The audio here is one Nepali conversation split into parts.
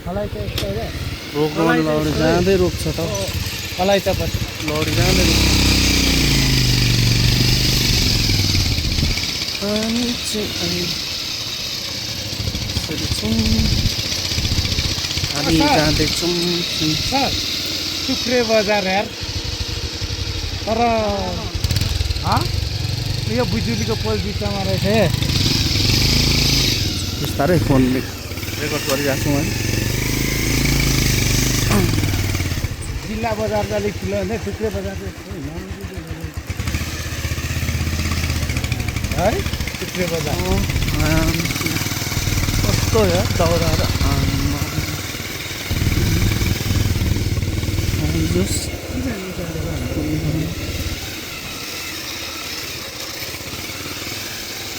अलैँचा यस्तो रे रोक्नु भने लौडी जाँदै रोक्छ त अलैँचा पछि लौडी जाँदै रोक्छ हामी चाहिँ यसरी छौँ हामी जाँदैछौँ सर टुक्रे बजार यार तर यो बिजुलीको पोल बिचमा रहेछ है बिस्तारै फोन रेकर्ड गरिरहेको छौँ है जिल्ला बजार त अलिक ठुलो हुन्छ टुक्रे बजार है टुक्रे बजार कस्तो हो दाउरा र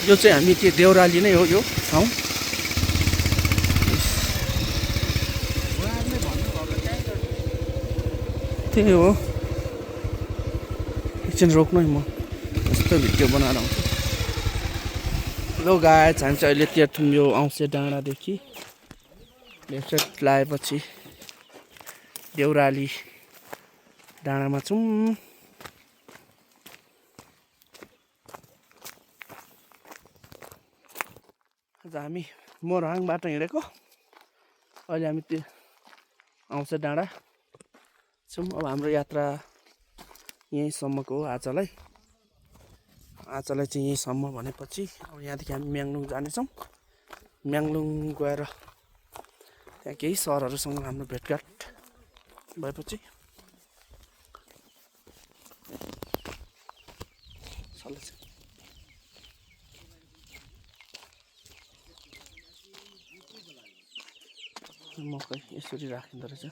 यो चाहिँ हामी के देउराली नै हो यो ठाउँ त्यही हो एकछिन रोक्नु है म यस्तो भिडियो बनाएर आउँछु हेलो गाइस हामी चाहिँ अहिले तेह्रथुम यो औँसे डाँडादेखि लेफ्ट साइड लगाएपछि देउराली डाँडामा छौँ आज हामी मोरहाङबाट हिँडेको अहिले हामी त्यो औँसे डाँडा छौँ अब हाम्रो यात्रा यहीँसम्मको हो आजलाई चाहिँ यहीँसम्म भनेपछि अब यहाँदेखि हामी म्याङलुङ जानेछौँ म्याङलुङ गएर त्यहाँ केही सरहरूसँग हाम्रो भेटघाट भएपछि मकै यसरी राखिँदो रहेछ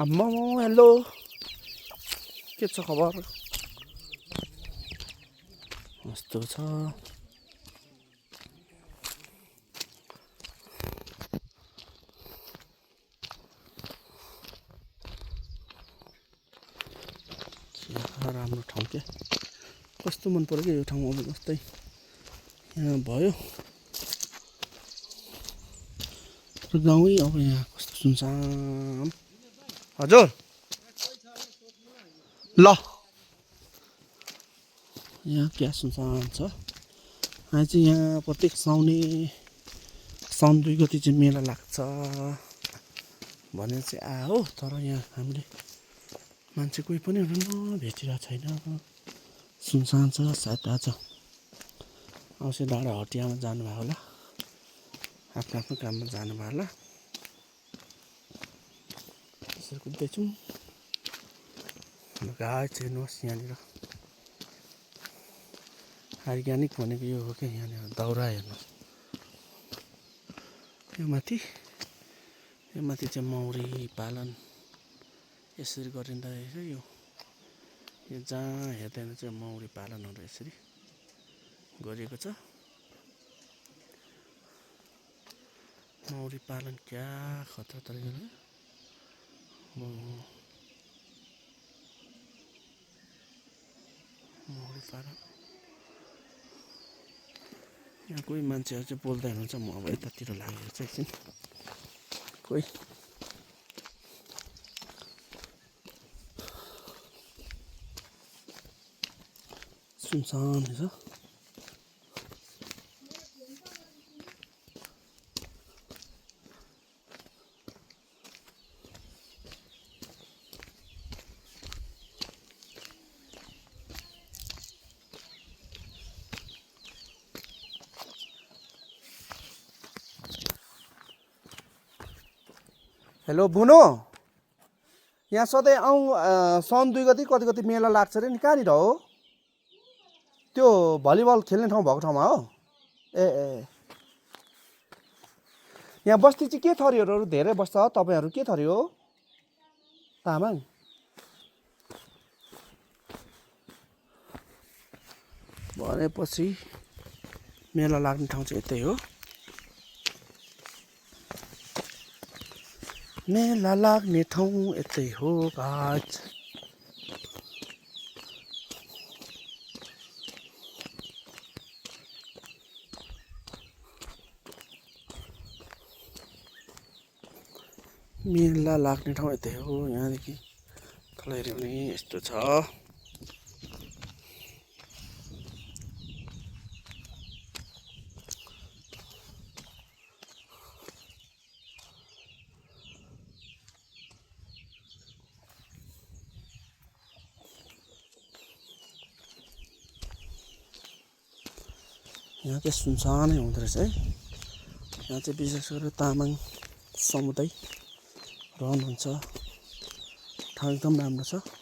आम्मा हेलो के छ खबर कस्तो छ राम्रो ठाउँ क्या कस्तो मन पर्यो क्या यो ठाउँ अब जस्तै यहाँ भयो गाउँ अब यहाँ कस्तो सुनसान हजुर ल यहाँ क्या सुनसान छ अहिले चाहिँ यहाँ प्रत्येक साउन 2 गते चाहिँ मेला लाग्छ भने चाहिँ आयो तर यहाँ हामीले मान्छे कोही पनि हुनुहुन्न भेटिरहेको छैन सुनसान छ सायद आज औँसे डाँडा हटियामा जानुभयो होला आफ्नो आफ्नो काममा जानुभयो होला यसरी कुद्दैछौँ गाई चाहिँ हेर्नुहोस् यहाँनिर अर्ग्यानिक भनेको यो हो क्या यहाँनिर दाउरा हेर्नुहोस् यो माथि चाहिँ मौरी पालन यसरी गरिँदो रहेछ यो जहाँ हेर्दैन चाहिँ मौरी पालनहरू यसरी गरिएको छ मौरी पालन क्या खतरा तरिकाले मौरी पालन यहाँ कोही मान्छेहरू चाहिँ बोल्दै हुनुहुन्छ म अब यतातिर लागेको चाहिँ एकछिन कोही सुनसान छ हेलो बुनो यहाँ सधैँ साउन 2 गते कति कति मेला लाग्छ अरे नि कहाँनिर हो त्यो भलिबल खेल्ने ठाउँ भएको ठाउँमा हो ए यहाँ बस्ती चाहिँ के थरीहरू धेरै बस्छ तपाईँहरू के थरी हो तामाङ भनेपछि मेला लाग्ने ठाउँ चाहिँ यतै हो। मेला लाग्ने ठाउँ यतै हो गाइज। मेला लाग्ने ठाउँ यतै हो। यहाँदेखि तल हेऱ्यो भने यस्तो छ। यहाँ चाहिँ सुनसानै हुँदो रहेछ है। यहाँ चाहिँ विशेष गरेर तामाङ समुदाय रहनुहुन्छ। ठाउँ एकदम राम्रो छ।